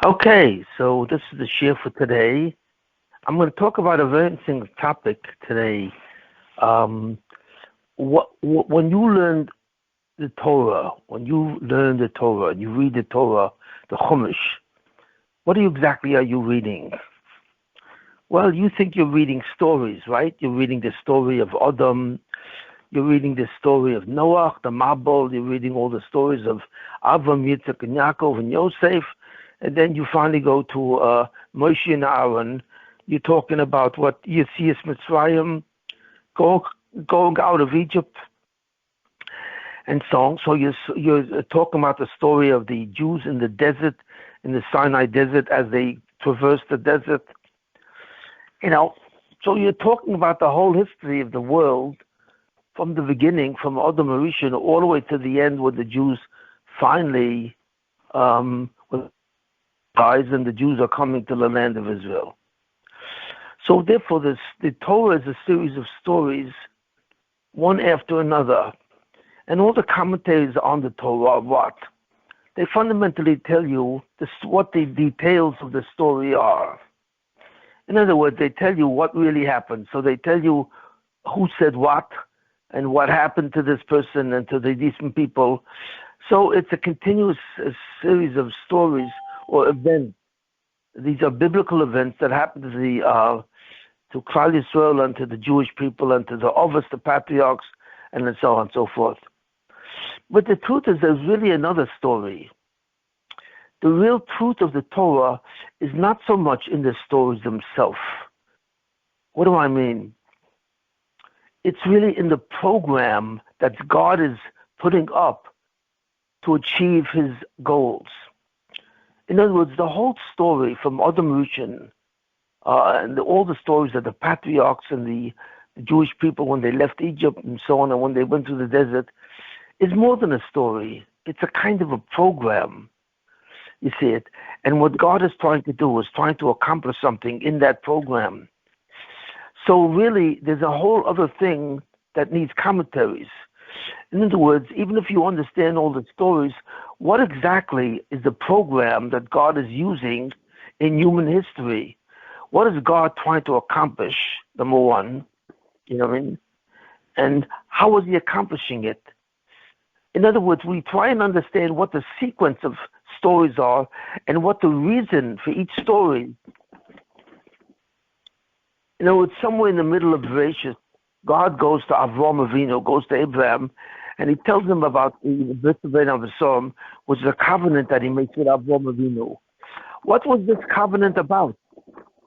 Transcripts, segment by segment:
Okay, so this is the share for today. I'm going to talk about a very interesting topic today. When you learn the Torah, and you read the Torah, the Chumash, what exactly are you reading? Well, you think you're reading stories, right? You're reading the story of Adam. You're reading the story of Noah, the Mabul. You're reading all the stories of Avram, Yitzchak, and Yaakov, and Yosef. And then you finally go to Moshe and Aaron. You're talking about what Yetzias Mitzrayim, going out of Egypt, and so on. So you're talking about the story of the Jews in the desert, in the Sinai desert, as they traverse the desert. So you're talking about the whole history of the world from the beginning, from Adam Rishon, all the way to the end, where the Jews finally rise and the Jews are coming to the land of Israel. So therefore, the Torah is a series of stories, one after another. And all the commentaries on the Torah are what? They fundamentally tell you what the details of the story are. In other words, they tell you what really happened. So they tell you who said what and what happened to this person and to the decent people. So it's a continuous series of stories or events. These are biblical events that happen to Klal Yisrael and to the Jewish people and to the Ovos, the patriarchs, and so on and so forth. But the truth is there's really another story. The real truth of the Torah is not so much in the stories themselves. What do I mean? It's really in the program that God is putting up to achieve his goals. In other words, the whole story from Adam Rishon and all the stories of the patriarchs and the Jewish people when they left Egypt and so on, and when they went through the desert, is more than a story. It's a kind of a program. You see it. And what God is trying to do is trying to accomplish something in that program. So really, there's a whole other thing that needs commentaries. In other words, even if you understand all the stories, what exactly is the program that God is using in human history? What is God trying to accomplish, number one? You know what I mean? And how is he accomplishing it? In other words, we try and understand what the sequence of stories are and what the reason for each story. It's somewhere in the middle of Bereshit. God goes to Avram Avinu, goes to Abraham, and he tells him about the Brit Bein Avosam, which is a covenant that he makes with Avram Avinu. What was this covenant about?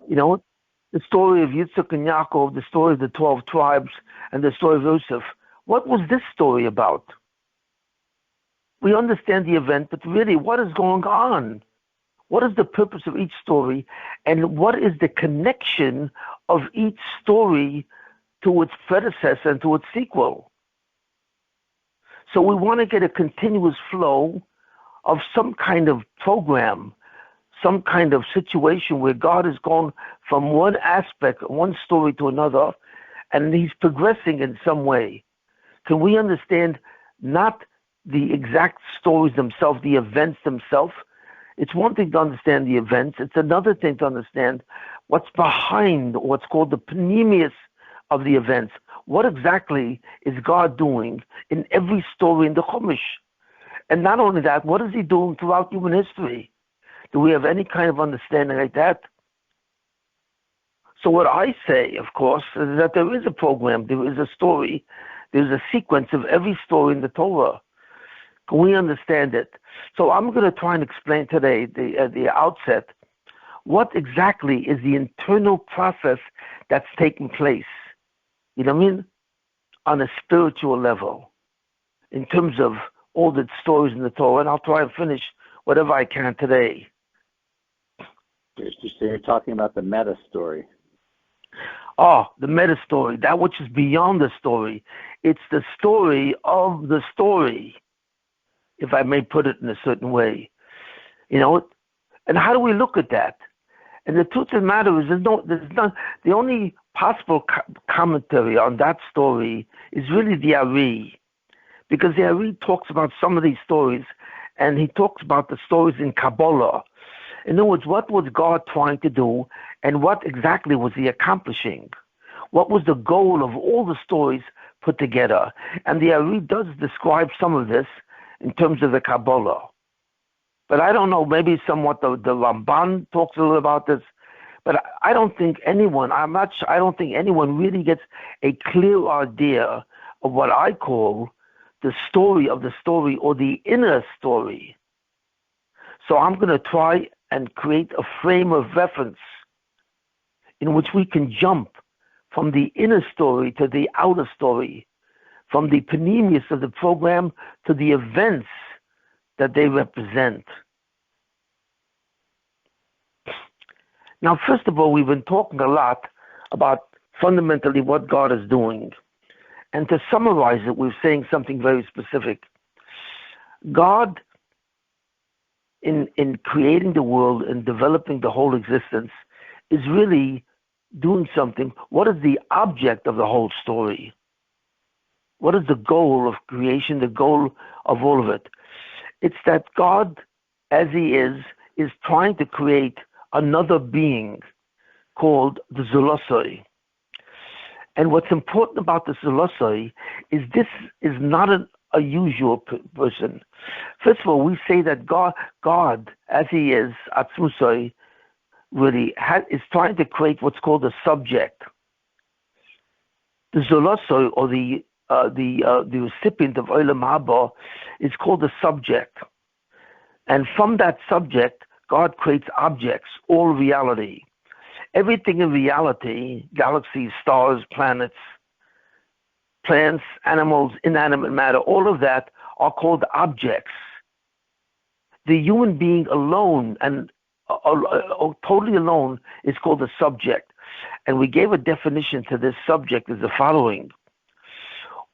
The story of Yitzchak and Yaakov, the story of the 12 tribes, and the story of Yosef. What was this story about? We understand the event, but really, what is going on? What is the purpose of each story? And what is the connection of each story to its predecessor and to its sequel? So we want to get a continuous flow of some kind of program, some kind of situation where God is going from one aspect, one story to another, and he's progressing in some way. Can we understand not the exact stories themselves, the events themselves? It's one thing to understand the events. It's another thing to understand what's behind what's called the panemius of the events. What exactly is God doing in every story in the Chumash? And not only that, what is he doing throughout human history? Do we have any kind of understanding like that? So what I say, of course, is that there is a program, there is a story, there's a sequence of every story in the Torah. Can we understand it? So I'm going to try and explain today, at the outset, what exactly is the internal process that's taking place. You know what I mean? On a spiritual level, in terms of all the stories in the Torah, and I'll try and finish whatever I can today. So you're talking about the meta story. Oh, the meta story, that which is beyond the story. It's the story of the story, if I may put it in a certain way. And how do we look at that? And the truth of the matter is, the only possible commentary on that story is really the Ari, because the Ari talks about some of these stories, and he talks about the stories in Kabbalah, In other words, what was God trying to do, and what exactly was he accomplishing? What was the goal of all the stories put together? And the Ari does describe some of this in terms of the Kabbalah. But I don't know, maybe somewhat the Ramban talks a little about this. But I don't think anyone really gets a clear idea of what I call the story of the story, or the inner story. So I'm going to try and create a frame of reference in which we can jump from the inner story to the outer story, from the panemius of the program to the events that they represent. Now, first of all, we've been talking a lot about fundamentally what God is doing. And to summarize it, we're saying something very specific. God, in creating the world and developing the whole existence, is really doing something. What is the object of the whole story? What is the goal of creation, the goal of all of it? It's that God, as he is trying to create another being called the Zulosoi. And what's important about the Zulosoi is this is not a usual person. First of all, we say that God, as he is, Atzmusoi, really is trying to create what's called a subject. The Zulosoi, or the recipient of Olam Haba, is called a subject. And from that subject, God creates objects, all reality. Everything in reality, galaxies, stars, planets, plants, animals, inanimate matter, all of that are called objects. The human being alone, and totally alone, is called a subject. And we gave a definition to this subject as the following.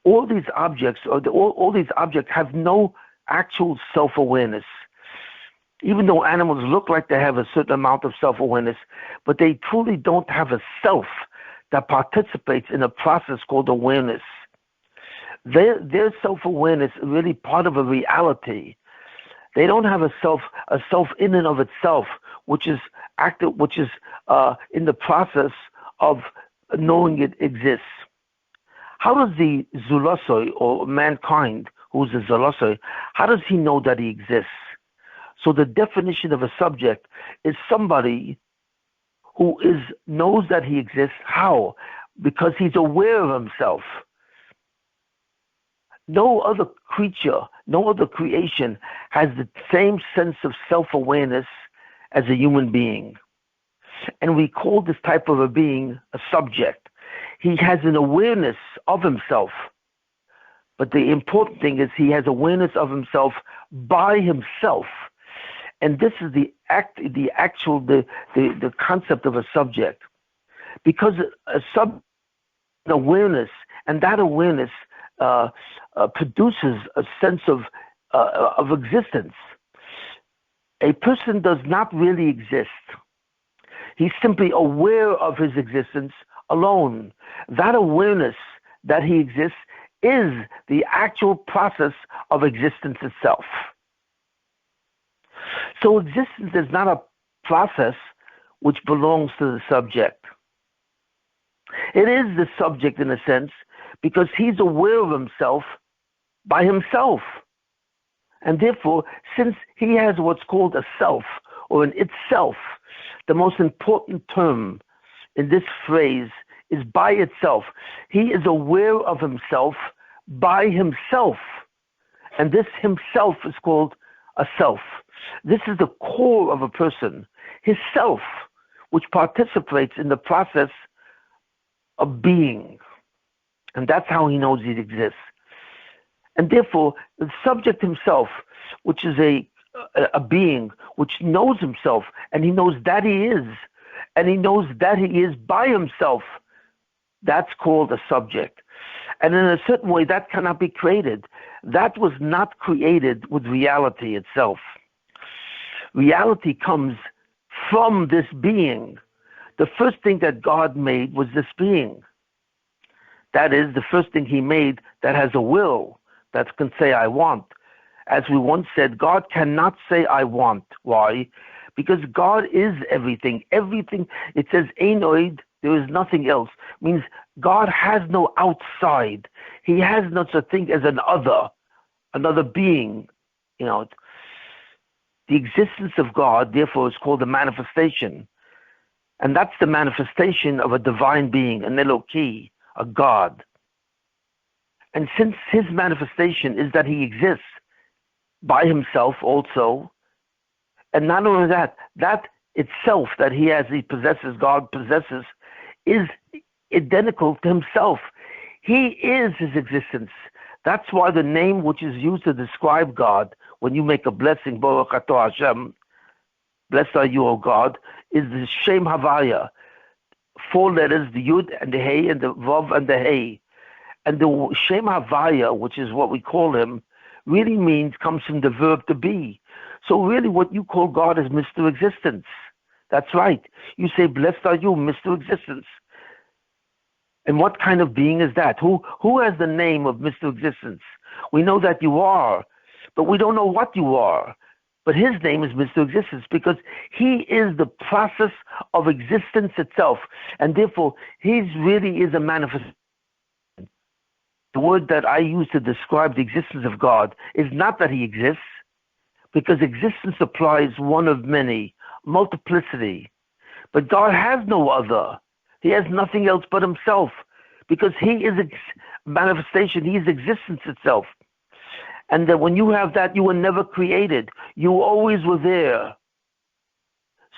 All these objects have no actual self-awareness. Even though animals look like they have a certain amount of self-awareness, but they truly don't have a self that participates in a process called awareness. Their self-awareness is really part of a reality. They don't have a self in and of itself, which is active, which is in the process of knowing it exists. How does the Zulosoi, or mankind, who's a Zulosoi, how does he know that he exists? So the definition of a subject is somebody who knows that he exists. How? Because he's aware of himself. No other creature, no other creation has the same sense of self-awareness as a human being. And we call this type of a being a subject. He has an awareness of himself. But the important thing is he has awareness of himself by himself. And this is the concept of a subject. Because an awareness, and that awareness produces a sense of existence. A person does not really exist. He's simply aware of his existence alone. That awareness that he exists is the actual process of existence itself. So existence is not a process which belongs to the subject. It is the subject in a sense because he's aware of himself by himself. And therefore, since he has what's called a self or an itself, the most important term in this phrase is by itself. He is aware of himself by himself. And this himself is called a self. This is the core of a person, his self, which participates in the process of being. And that's how he knows he exists. And therefore, the subject himself, which is a being, which knows himself, and he knows that he is, and he knows that he is by himself, that's called a subject. And in a certain way, that cannot be created. That was not created with reality itself. Reality comes from this being. The first thing that God made was this being. That is, the first thing he made that has a will, that can say, I want. As we once said, God cannot say, I want. Why? because God is everything. Everything, it says, Ein Oid, there is nothing else. Means God has no outside. He has no such thing as another being. You know, the existence of God, therefore, is called a manifestation. And that's the manifestation of a divine being, an Eloki, a God. And since his manifestation is that he exists by himself also, and not only that, that itself that he possesses, God possesses, is identical to himself. He is his existence. That's why the name which is used to describe God, when you make a blessing, Baruch Atah Hashem, blessed are you, O God, is the Shem Havaya. 4 letters, the Yud and the Hey and the Vav and the Hey. And the Shem Havaya, which is what we call him, really comes from the verb to be. So really what you call God is Mr. Existence. That's right. You say, blessed are you, Mr. Existence. And what kind of being is that? Who has the name of Mr. Existence? We know that you are, but we don't know what you are. But his name is Mr. Existence because he is the process of existence itself. And therefore, he really is a manifestation. The word that I use to describe the existence of God is not that he exists, because existence applies one of many, multiplicity. But God has no other. He has nothing else but himself, because he is manifestation. He is existence itself. And that when you have that, you were never created. You always were there.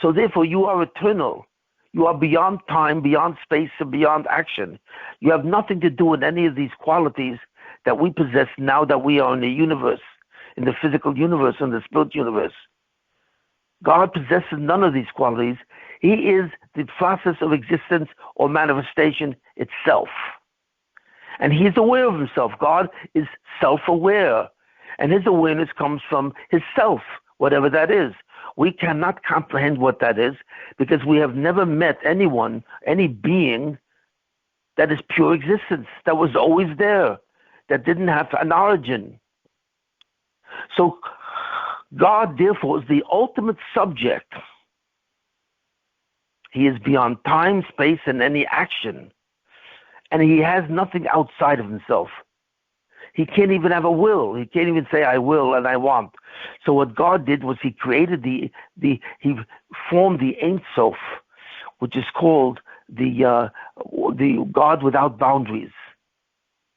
So therefore, you are eternal. You are beyond time, beyond space, and beyond action. You have nothing to do with any of these qualities that we possess now that we are in the universe, in the physical universe, in the spiritual universe. God possesses none of these qualities. He is the process of existence or manifestation itself. And he is aware of himself. God is self-aware. And his awareness comes from his self, whatever that is. We cannot comprehend what that is because we have never met anyone, any being that is pure existence, that was always there, that didn't have an origin. So God, therefore, is the ultimate subject. He is beyond time, space, and any action. And he has nothing outside of himself. He can't even have a will. He can't even say, I will and I want. So what God did was he created he formed the Ein Sof, which is called the God without boundaries.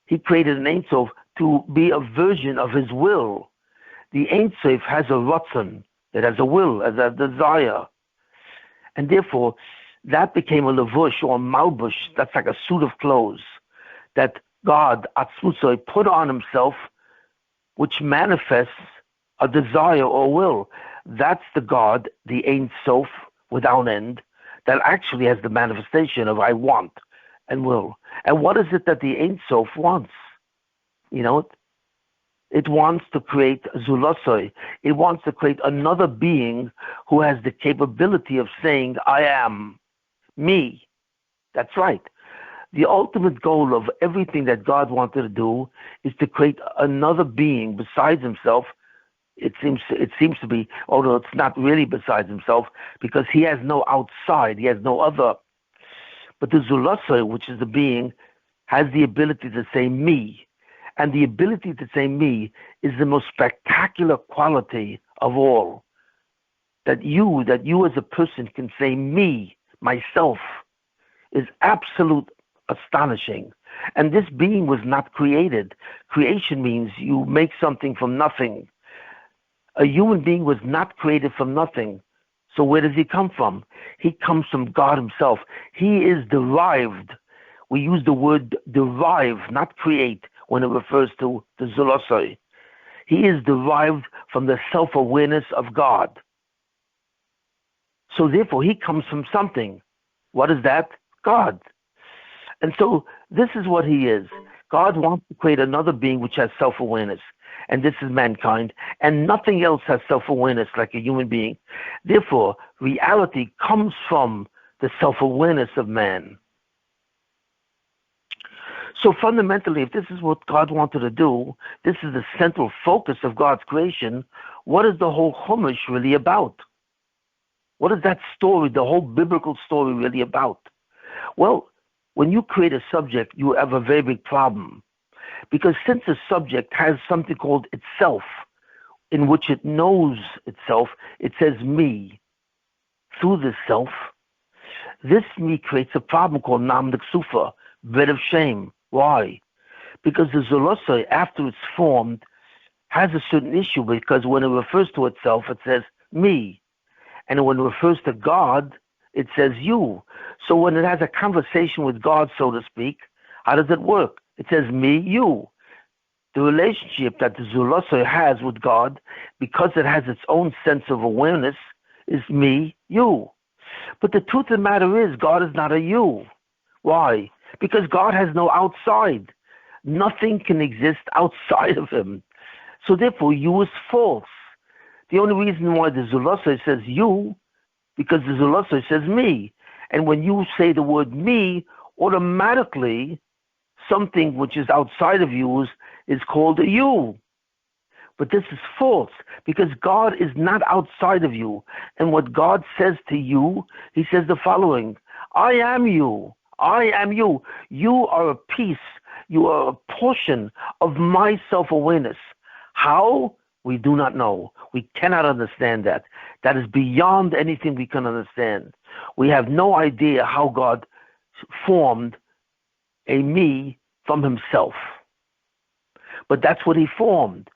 He created an Ein Sof to be a version of his will. The Ein Sof has a Ratzon, it has a will, has a desire. And therefore, that became a levush or a malbush, that's like a suit of clothes, that God, Atzmutzoi, put on himself, which manifests a desire or will. That's the God, the Ein Sof, without end, that actually has the manifestation of I want and will. And what is it that the Ein Sof wants? You know, it wants to create Zulosoi. It wants to create another being who has the capability of saying, I am, me. That's right. The ultimate goal of everything that God wanted to do is to create another being besides himself. It seems to be, although it's not really besides himself, because he has no outside, he has no other. But the Zulosoi, which is the being, has the ability to say me. And the ability to say me is the most spectacular quality of all. That you as a person can say me, myself, is absolute astonishing. And this being was not created. Creation means you make something from nothing. A human being was not created from nothing. So where does he come from? He comes from God himself. He is derived. We use the word derive, not create, when it refers to the Zulosoi. He is derived from the self-awareness of God. So therefore, he comes from something. What is that? God. And so this is what he is. God wants to create another being which has self-awareness. And this is mankind. And nothing else has self-awareness like a human being. Therefore, reality comes from the self-awareness of man. So fundamentally, if this is what God wanted to do, this is the central focus of God's creation, what is the whole Chumash really about? What is that story, the whole biblical story, really about? Well, when you create a subject, you have a very big problem. Because since the subject has something called itself, in which it knows itself, it says me. Through this self, this me creates a problem called Namsufa, bed of shame. Why? Because the Zulosai, after it's formed, has a certain issue, because when it refers to itself, it says me. And when it refers to God, it says you. So when it has a conversation with God, so to speak, how does it work? It says me, you. The relationship that the Zulosai has with God, because it has its own sense of awareness, is me, you. But the truth of the matter is, God is not a you. Why? Because God has no outside. Nothing can exist outside of him. So therefore, you is false. The only reason why the Zulosai says you, because the Zulosai says me. And when you say the word me, automatically something which is outside of you is called a you. But this is false, because God is not outside of you. And what God says to you, he says the following: I am you. I am you. You are a piece. You are a portion of my self-awareness. How? We do not know. We cannot understand that. That is beyond anything we can understand. We have no idea how God formed a me from himself. But that's what he formed.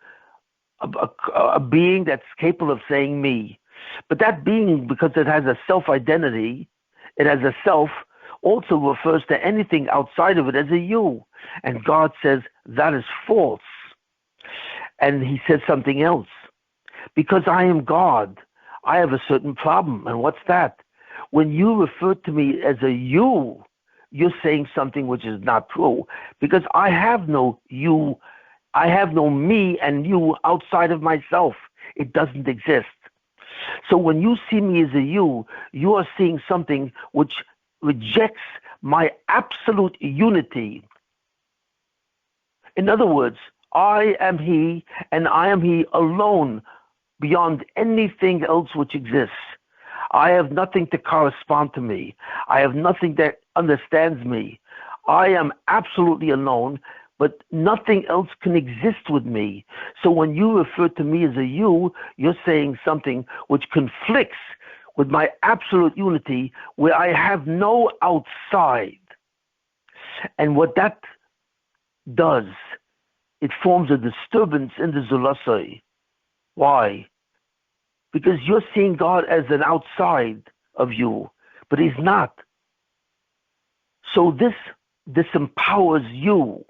A being that's capable of saying me. But that being, because it has a self-identity, it has a self, also refers to anything outside of it as a you. And God says that is false. And he says something else. Because I am God, I have a certain problem. And what's that? When you refer to me as a you, you're saying something which is not true. Because I have no you, I have no me and you outside of myself. It doesn't exist. So when you see me as a you are seeing something which rejects my absolute unity. In other words, I am he, and I am he alone, beyond anything else which exists. I have nothing to correspond to me. I have nothing that understands me. I am absolutely alone, but nothing else can exist with me. So when you refer to me as a you, you're saying something which conflicts with my absolute unity, where I have no outside. And what that does, it forms a disturbance in the Zulosai. Why? Because you're seeing God as an outside of you, but he's not. So this empowers you.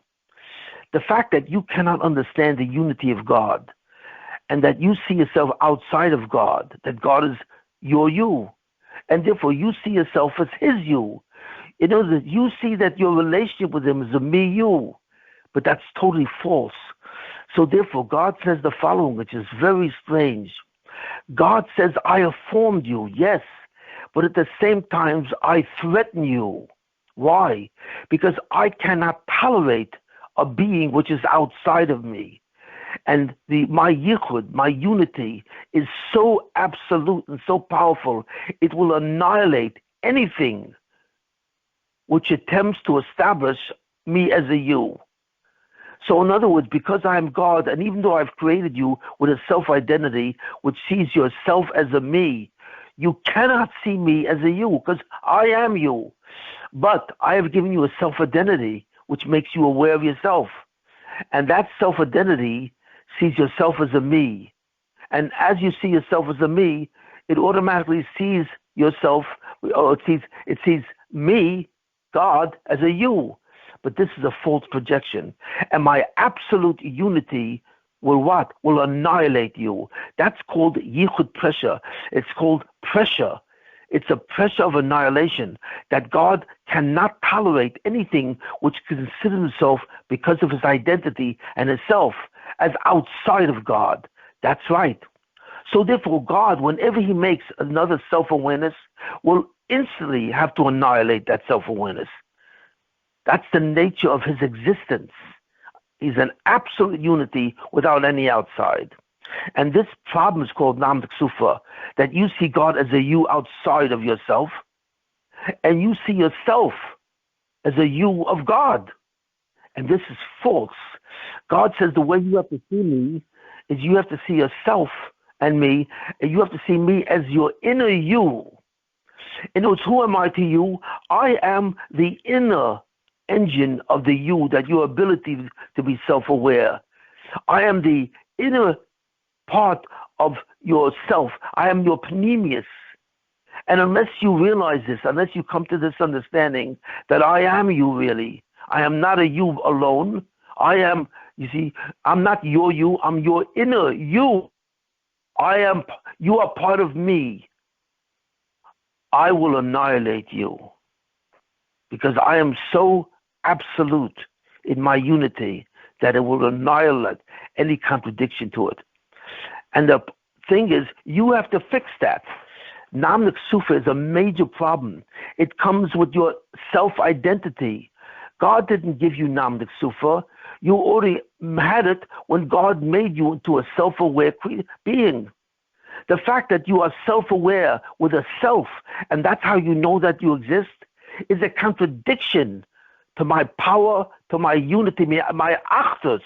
The fact that you cannot understand the unity of God, and that you see yourself outside of God, that God is your you, and therefore you see yourself as his you. You know that you see that your relationship with him is a me you, but that's totally false. So therefore God says the following, which is very strange. God says, I have formed you, yes, but at the same time I threaten you. Why? Because I cannot tolerate a being which is outside of me. And my yichud, my unity, is so absolute and so powerful, it will annihilate anything which attempts to establish me as a you. So in other words, because I am God, and even though I've created you with a self-identity which sees yourself as a me, you cannot see me as a you, because I am you. But I have given you a self-identity which makes you aware of yourself. And that self-identity sees yourself as a me. And as you see yourself as a me, it automatically sees yourself, or it sees me, God, as a you. But this is a false projection. And my absolute unity will what? Will annihilate you. That's called yichud pressure. It's called pressure. It's a pressure of annihilation, that God cannot tolerate anything which considers himself, because of his identity and his self, as outside of God. That's right. So therefore God, whenever he makes another self-awareness, will instantly have to annihilate that self-awareness. That's the nature of his existence. He's an absolute unity without any outside. And this problem is called Namsufa, that you see God as a you outside of yourself, and you see yourself as a you of God. And this is false. God says the way you have to see me is you have to see yourself and me, and you have to see me as your inner you. In other words, who am I to you? I am the inner engine of the you, that your ability to be self-aware. I am the inner part of yourself. I am your panemius. And unless you realize this, unless you come to this understanding that I am you really, I am not a you alone. I am, you see, I'm not your you, I'm your inner you. You are part of me. I will annihilate you because I am so absolute in my unity that it will annihilate any contradiction to it. And the thing is, you have to fix that. Namsufa is a major problem. It comes with your self-identity. God didn't give you Namsufa. You already had it when God made you into a self-aware being. The fact that you are self-aware with a self, and that's how you know that you exist, is a contradiction to my power, to my unity, my actus.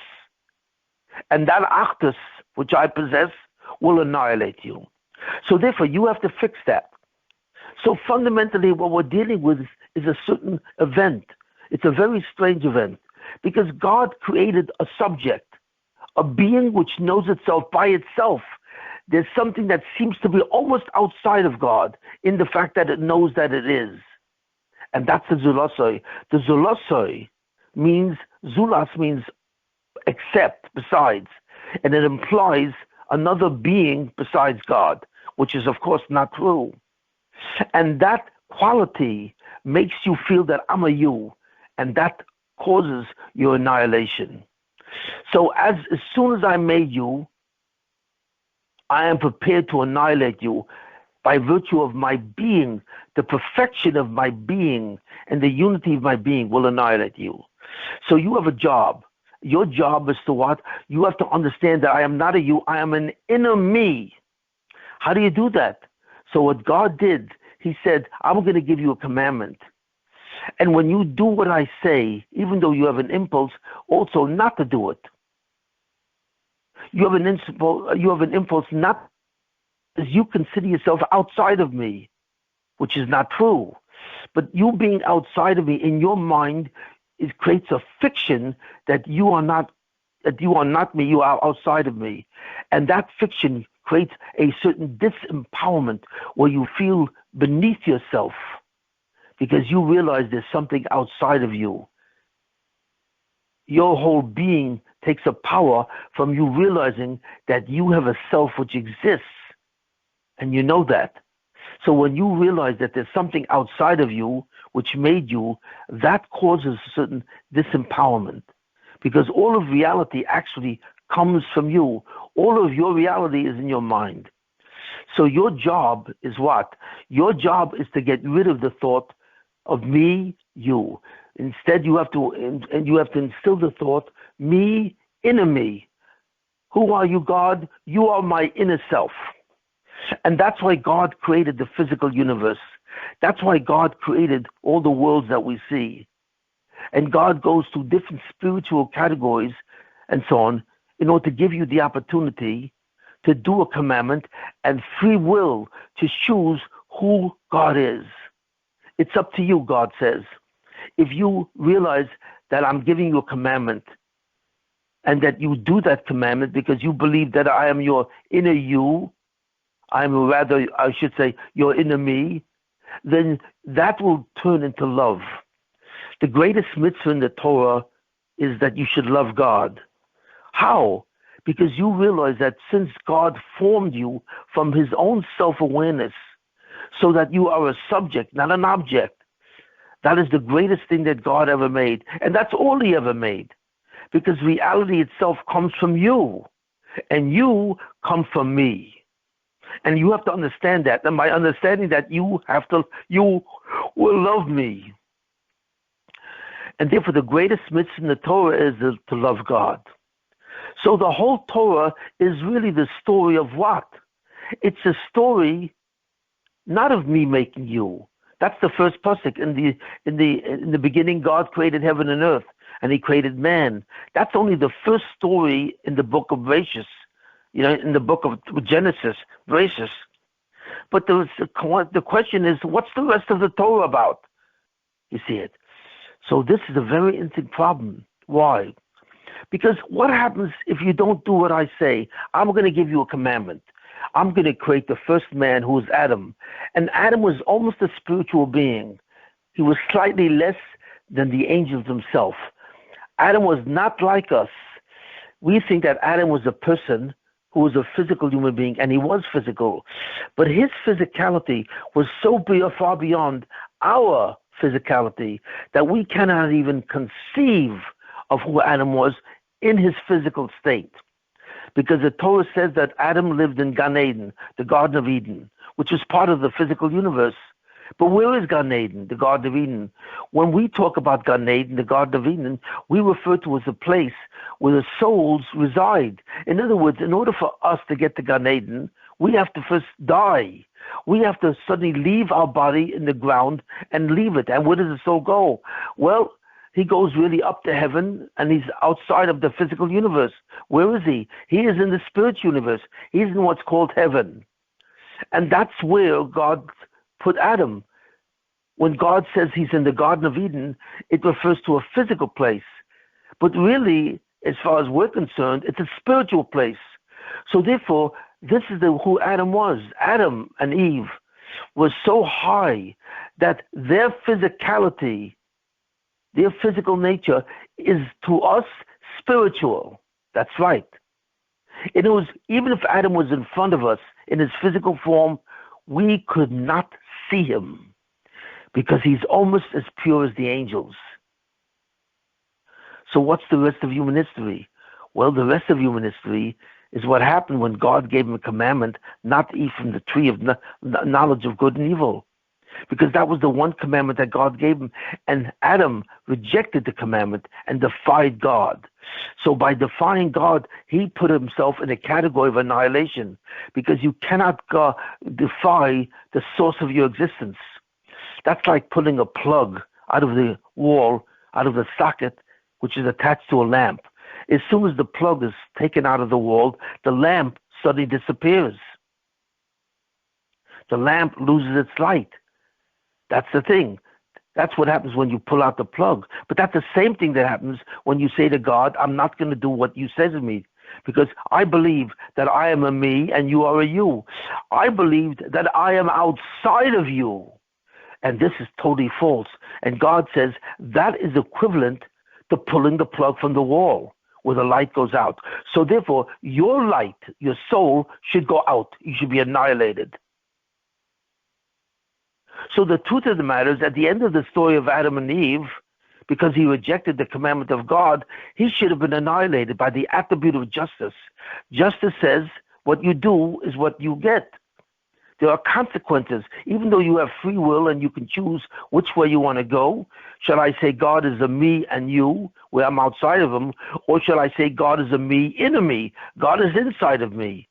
And that actus, which I possess, will annihilate you. So therefore, you have to fix that. So fundamentally, what we're dealing with is a certain event. It's a very strange event because God created a subject, a being which knows itself by itself. There's something that seems to be almost outside of God in the fact that it knows that it is. And that's the Zulasoi. The Zulasoi means, Zulas means except, besides. And it implies another being besides God, which is of course not true. And that quality makes you feel that I'm a you, and that causes your annihilation. So as soon as I made you, I am prepared to annihilate you by virtue of my being. The perfection of my being and the unity of my being will annihilate you. So you have a job. Your job is to what? You have to understand that I am not a you, I am an inner me. How do you do that? So what God did, he said, I'm going to give you a commandment. And when you do what I say, even though you have an impulse also not to do it, you have an impulse not, as you consider yourself outside of me, which is not true. But you being outside of me in your mind, it creates a fiction that you are not me, you are outside of me. And that fiction creates a certain disempowerment where you feel beneath yourself because you realize there's something outside of you. Your whole being takes a power from you realizing that you have a self which exists, and you know that. So when you realize that there's something outside of you which made you, that causes a certain disempowerment, because all of reality actually comes from you. All of your reality is in your mind. So your job is what? Your job is to get rid of the thought of me, you. Instead, you have to instill the thought, me, inner me. Who are you, God? You are my inner self. And that's why God created the physical universe. That's why God created all the worlds that we see. And God goes through different spiritual categories and so on in order to give you the opportunity to do a commandment and free will to choose who God is. It's up to you, God says. If you realize that I'm giving you a commandment and that you do that commandment because you believe that I am your inner you, I should say, your inner me, then that will turn into love. The greatest mitzvah in the Torah is that you should love God. How? Because you realize that since God formed you from his own self-awareness so that you are a subject, not an object, that is the greatest thing that God ever made. And that's all he ever made. Because reality itself comes from you. And you come from me. And you have to understand that. And by understanding that, you will love me. And therefore, the greatest mitzvah in the Torah is to love God. So the whole Torah is really the story of what? It's a story not of me making you. That's the first pasuk. In the beginning, God created heaven and earth, and He created man. That's only the first story in the book of Bereshit, in the book of Genesis, Bereshit. But the question is, what's the rest of the Torah about? You see it. So this is a very interesting problem. Why? Because what happens if you don't do what I say? I'm going to give you a commandment. I'm going to create the first man, who was Adam. And Adam was almost a spiritual being. He was slightly less than the angels himself. Adam was not like us. We think that Adam was a person who was a physical human being, and he was physical. But his physicality was so far beyond our physicality that we cannot even conceive of who Adam was in his physical state. Because the Torah says that Adam lived in Gan Eden, the Garden of Eden, which is part of the physical universe. But where is Gan Eden, the Garden of Eden? When we talk about Gan Eden, the Garden of Eden, we refer to it as a place where the souls reside. In other words, in order for us to get to Gan Eden, we have to first die. We have to suddenly leave our body in the ground and leave it. And where does the soul go? Well, he goes really up to heaven, and he's outside of the physical universe. Where is he? He is in the spirit universe. He's in what's called heaven. And that's where God put Adam. When God says he's in the Garden of Eden, it refers to a physical place. But really, as far as we're concerned, it's a spiritual place. So therefore, this is who Adam was. Adam and Eve were so high that their physicality, their physical nature, is to us spiritual. That's right. In other words, even if Adam was in front of us in his physical form, we could not see him because he's almost as pure as the angels. So what's the rest of human history? Well, the rest of human history is what happened when God gave him a commandment not to eat from the tree of knowledge of good and evil. Because that was the one commandment that God gave him. And Adam rejected the commandment and defied God. So by defying God, he put himself in a category of annihilation, because you cannot defy the source of your existence. That's like pulling a plug out of the wall, out of the socket, which is attached to a lamp. As soon as the plug is taken out of the wall, the lamp suddenly disappears. The lamp loses its light. That's the thing. That's what happens when you pull out the plug. But that's the same thing that happens when you say to God, I'm not going to do what you say to me, because I believe that I am a me and you are a you. I believed that I am outside of you. And this is totally false. And God says that is equivalent to pulling the plug from the wall where the light goes out. So therefore, your light, your soul, should go out. You should be annihilated. So the truth of the matter is, at the end of the story of Adam and Eve, because he rejected the commandment of God, he should have been annihilated by the attribute of justice. Justice says what you do is what you get. There are consequences. Even though you have free will and you can choose which way you want to go, shall I say God is a me and you, where I'm outside of him, or shall I say God is a me in a me? God is inside of me.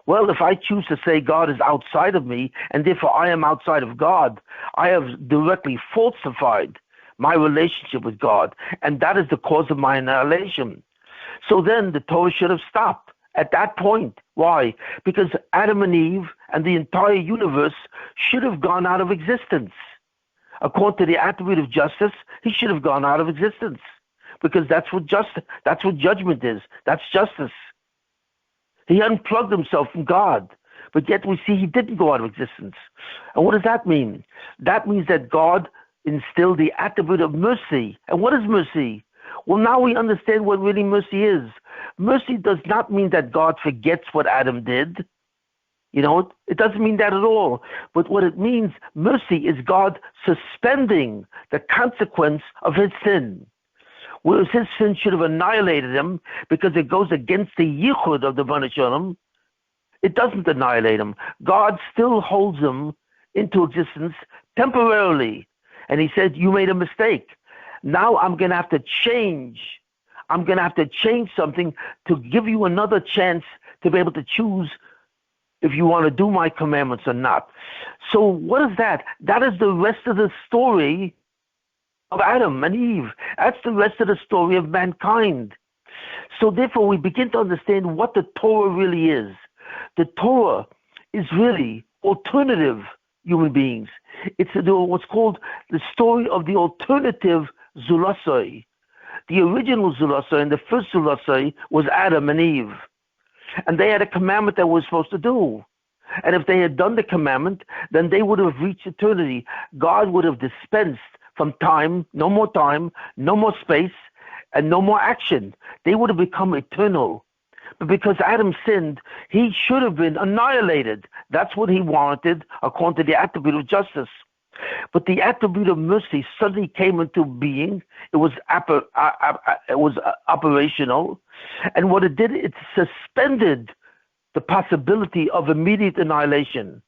Well, if I choose to say God is outside of me, and therefore I am outside of God, I have directly falsified my relationship with God, and that is the cause of my annihilation. So then the Torah should have stopped at that point. Why? Because Adam and Eve and the entire universe should have gone out of existence. According to the attribute of justice, he should have gone out of existence, because that's what judgment is. That's justice. He unplugged himself from God, but yet we see he didn't go out of existence. And what does that mean? That means that God instilled the attribute of mercy. And what is mercy? Well, now we understand what really mercy is. Mercy does not mean that God forgets what Adam did. It doesn't mean that at all. But what it means, mercy, is God suspending the consequence of his sin. Whereas his sin should have annihilated him because it goes against the yichud of the Bnei Shalom, it doesn't annihilate him. God still holds him into existence temporarily. And he said, you made a mistake. Now I'm going to have to change. I'm going to have to change something to give you another chance to be able to choose if you want to do my commandments or not. So what is that? That is the rest of the story of Adam and Eve. That's the rest of the story of mankind. So therefore, we begin to understand what the Torah really is. The Torah is really alternative human beings. It's what's called the story of the alternative Zulasai. The original Zulasai and the first Zulasai was Adam and Eve. And they had a commandment that we're supposed to do. And if they had done the commandment, then they would have reached eternity. God would have dispensed from time, no more space, and no more action. They would have become eternal. But because Adam sinned, he should have been annihilated. That's what he wanted, according to the attribute of justice. But the attribute of mercy suddenly came into being. It was operational. And what it did, it suspended the possibility of immediate annihilation.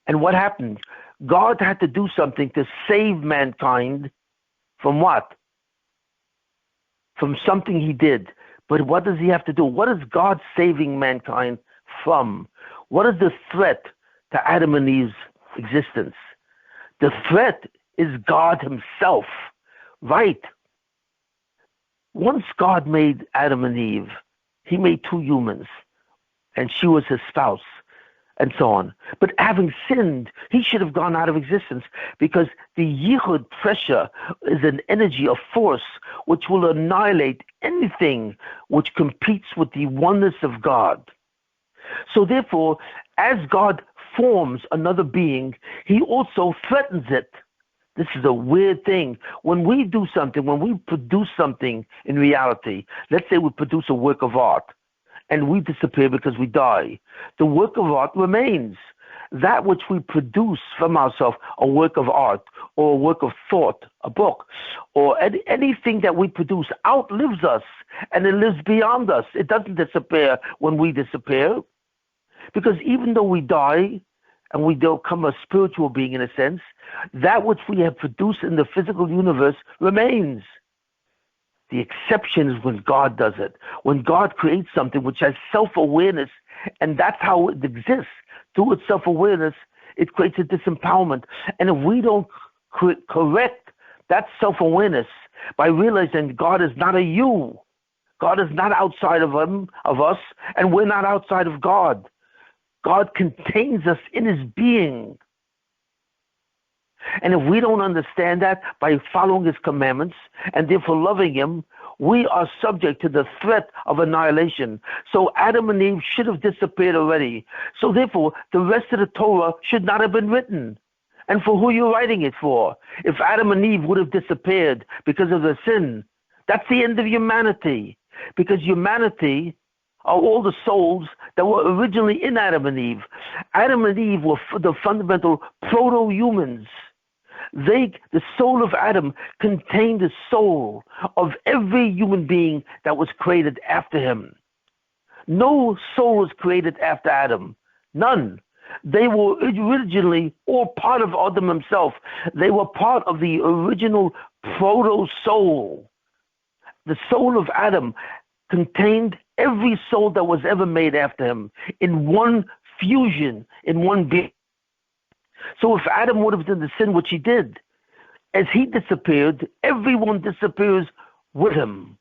And what happened? God had to do something to save mankind from what? From something he did. But what does he have to do? What is God saving mankind from? What is the threat to Adam and Eve's existence? The threat is God himself, right? Once God made Adam and Eve, he made two humans, and she was his spouse, and so on. But having sinned, he should have gone out of existence, because the yichud pressure is an energy, a force, which will annihilate anything which competes with the oneness of God. So therefore, as God forms another being, he also threatens it. This is a weird thing. When we do something, when we produce something in reality, let's say we produce a work of art, and we disappear because we die, the work of art remains. That which we produce from ourselves, a work of art, or a work of thought, a book, or anything that we produce outlives us, and it lives beyond us. It doesn't disappear when we disappear. Because even though we die, and we become a spiritual being in a sense, that which we have produced in the physical universe remains. The exception is when God does it. When God creates something which has self-awareness, and that's how it exists. Through its self-awareness, it creates a disempowerment. And if we don't correct that self-awareness by realizing God is not a you, God is not outside of us, and we're not outside of God. God contains us in his being. And if we don't understand that by following his commandments and therefore loving him, we are subject to the threat of annihilation. So Adam and Eve should have disappeared already. So therefore, the rest of the Torah should not have been written. And for who you're writing it for? If Adam and Eve would have disappeared because of their sin, that's the end of humanity. Because humanity are all the souls that were originally in Adam and Eve. Adam and Eve were the fundamental proto-humans. The soul of Adam contained the soul of every human being that was created after him. No soul was created after Adam. None. They were originally all part of Adam himself. They were part of the original proto-soul. The soul of Adam contained every soul that was ever made after him in one fusion, in one being. So if Adam would have done the sin which he did, as he disappeared, everyone disappears with him.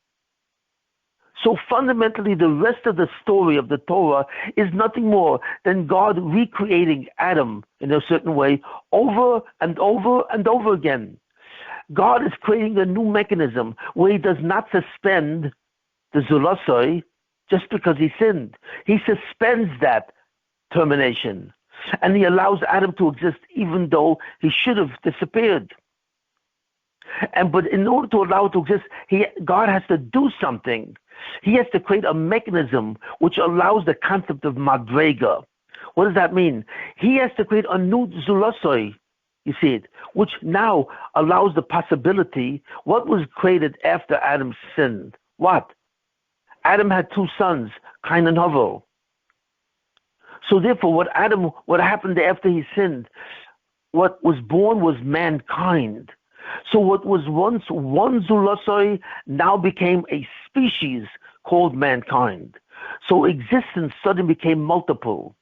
So fundamentally, the rest of the story of the Torah is nothing more than God recreating Adam in a certain way over and over and over again. God is creating a new mechanism where he does not suspend the Zulasai just because he sinned. He suspends that termination. And he allows Adam to exist even though he should have disappeared. But in order to allow it to exist, God has to do something. He has to create a mechanism which allows the concept of madrega. What does that mean? He has to create a new Zulasai, you see it, which now allows the possibility, what was created after Adam sinned? What? Adam had two sons, Cain and Abel. So therefore, what happened after he sinned, what was born was mankind. So what was once one Zulosoi now became a species called mankind. So existence suddenly became multiple.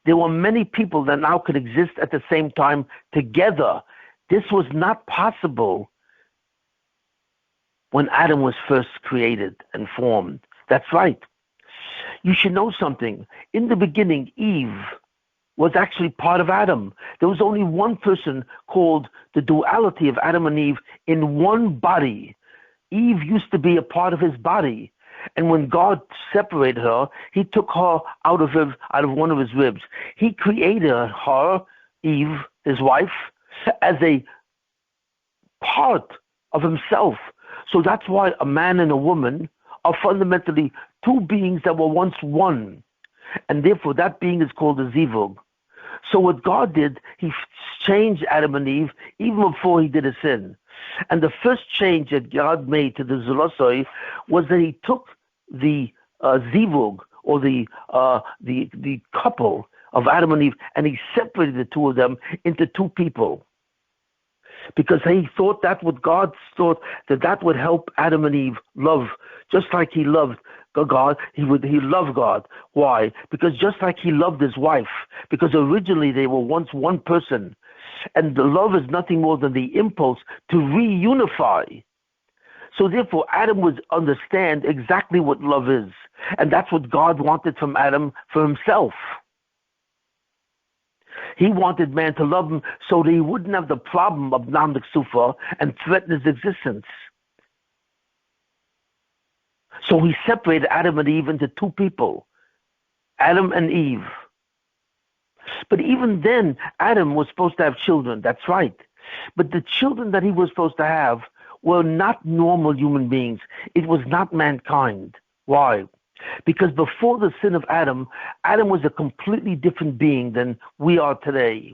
There were many people that now could exist at the same time together. This was not possible when Adam was first created and formed. That's right. You should know something. In the beginning, Eve was actually part of Adam. There was only one person called the duality of Adam and Eve in one body. Eve used to be a part of his body. And when God separated her, he took her out of one of his ribs. He created her, Eve, his wife, as a part of himself. So that's why a man and a woman are fundamentally two beings that were once one. And therefore that being is called a zivug. So what God did, he changed Adam and Eve even before he did a sin. And the first change that God made to the Zulosoi was that he took the zivug, or the couple of Adam and Eve, and he separated the two of them into two people. Because he thought that what God thought that would help Adam and Eve love, just like he loved God, he loved God. Why? Because just like he loved his wife, because originally they were once one person, and the love is nothing more than the impulse to reunify. So therefore, Adam would understand exactly what love is, and that's what God wanted from Adam for himself. He wanted man to love him so that he wouldn't have the problem of Namsufa and threaten his existence. So he separated Adam and Eve into two people, Adam and Eve. But even then, Adam was supposed to have children, that's right. But the children that he was supposed to have were not normal human beings. It was not mankind. Why? Because before the sin of Adam, Adam was a completely different being than we are today.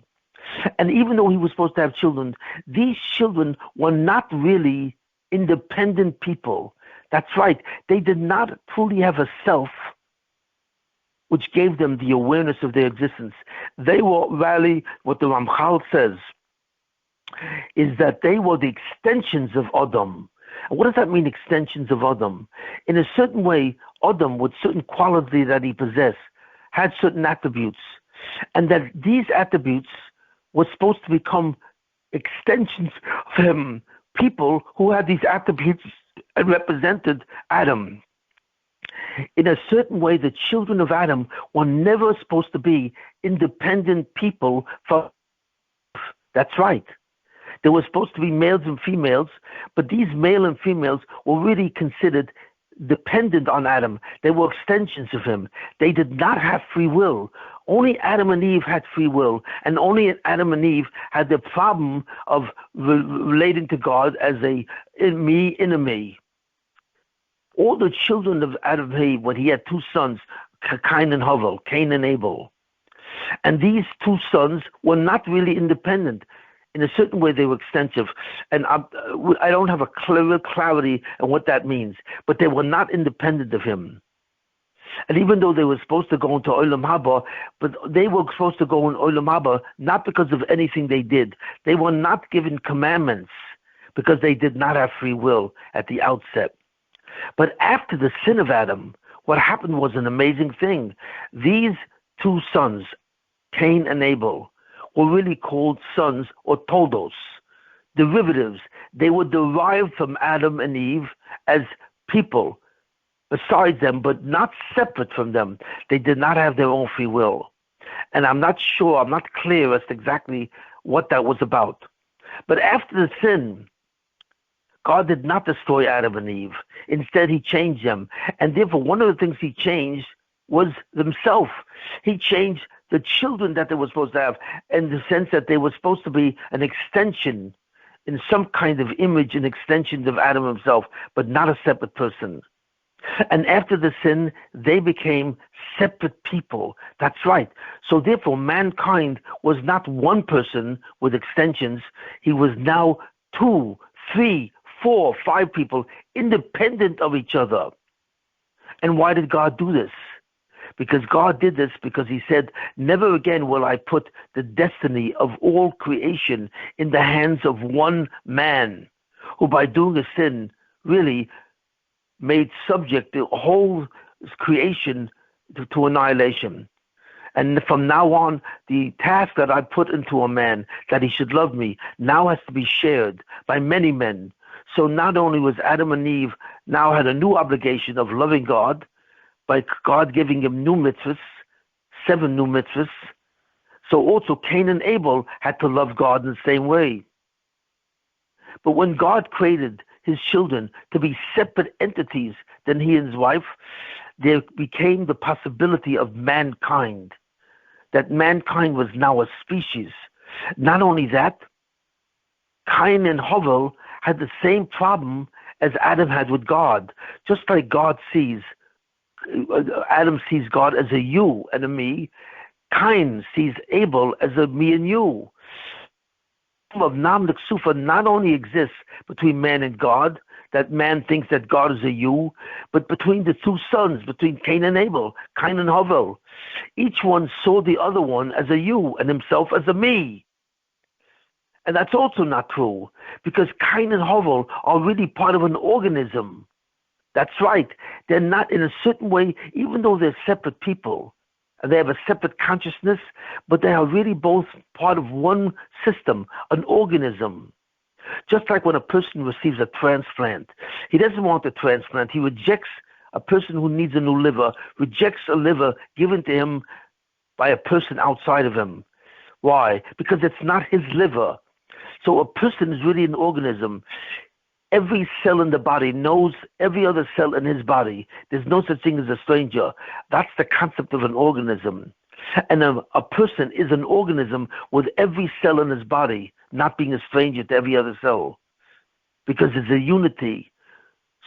And even though he was supposed to have children, these children were not really independent people. That's right. They did not truly have a self which gave them the awareness of their existence. They were really, what the Ramchal says, is that they were the extensions of Adam. And what does that mean, extensions of Adam? In a certain way, Adam, with certain quality that he possessed, had certain attributes. And that these attributes were supposed to become extensions of him, people who had these attributes and represented Adam. In a certain way, the children of Adam were never supposed to be independent people. That's right. There were supposed to be males and females, but these male and females were really considered dependent on Adam. They were extensions of him. They did not have free will. Only Adam and Eve had free will, and only Adam and Eve had the problem of relating to God as a me in a me. All the children of Adam and Eve, when he had two sons, Cain and Abel, and these two sons were not really independent. In a certain way, they were extensive, and I don't have a clear clarity on what that means, but they were not independent of him. And even though they were supposed to go into Olam Haba, but they were supposed to go in Olam Haba not because of anything they did. They were not given commandments because they did not have free will at the outset. But after the sin of Adam, what happened was an amazing thing. These two sons, Cain and Abel, were really called sons or toldos, derivatives. They were derived from Adam and Eve as people besides them, but not separate from them. They did not have their own free will. And I'm not clear as to exactly what that was about. But after the sin, God did not destroy Adam and Eve. Instead, he changed them. And therefore, one of the things he changed was themselves. He changed the children that they were supposed to have, in the sense that they were supposed to be an extension, in some kind of image, an extension of Adam himself, but not a separate person. And after the sin, they became separate people. That's right. So therefore, mankind was not one person with extensions. He was now 2, 3, 4, 5 people independent of each other. And why did God do this? Because God did this because he said, never again will I put the destiny of all creation in the hands of one man, who by doing a sin really made subject the whole creation to annihilation. And from now on, the task that I put into a man, that he should love me, now has to be shared by many men. So not only was Adam and Eve now had a new obligation of loving God, by God giving him new mitzvahs, 7 new mitzvahs, so also Cain and Abel had to love God in the same way. But when God created his children to be separate entities than he and his wife, there became the possibility of mankind, that mankind was now a species. Not only that, Cain and Havel had the same problem as Adam had with God. Just like Adam sees God as a you and a me, Cain sees Abel as a me and you. Of Namsufa not only exists between man and God, that man thinks that God is a you, but between the 2 sons, between Cain and Abel, Cain and Havel. Each one saw the other one as a you and himself as a me. And that's also not true, because Cain and Havel are really part of an organism. That's right. They're not in a certain way, even though they're separate people, and they have a separate consciousness, but they are really both part of one system, an organism. Just like when a person receives a transplant, he doesn't want the transplant. He rejects a person who needs a new liver, rejects a liver given to him by a person outside of him. Why? Because it's not his liver. So a person is really an organism. Every cell in the body knows every other cell in his body. There's no such thing as a stranger. That's the concept of an organism. And a person is an organism with every cell in his body not being a stranger to every other cell, because it's a unity.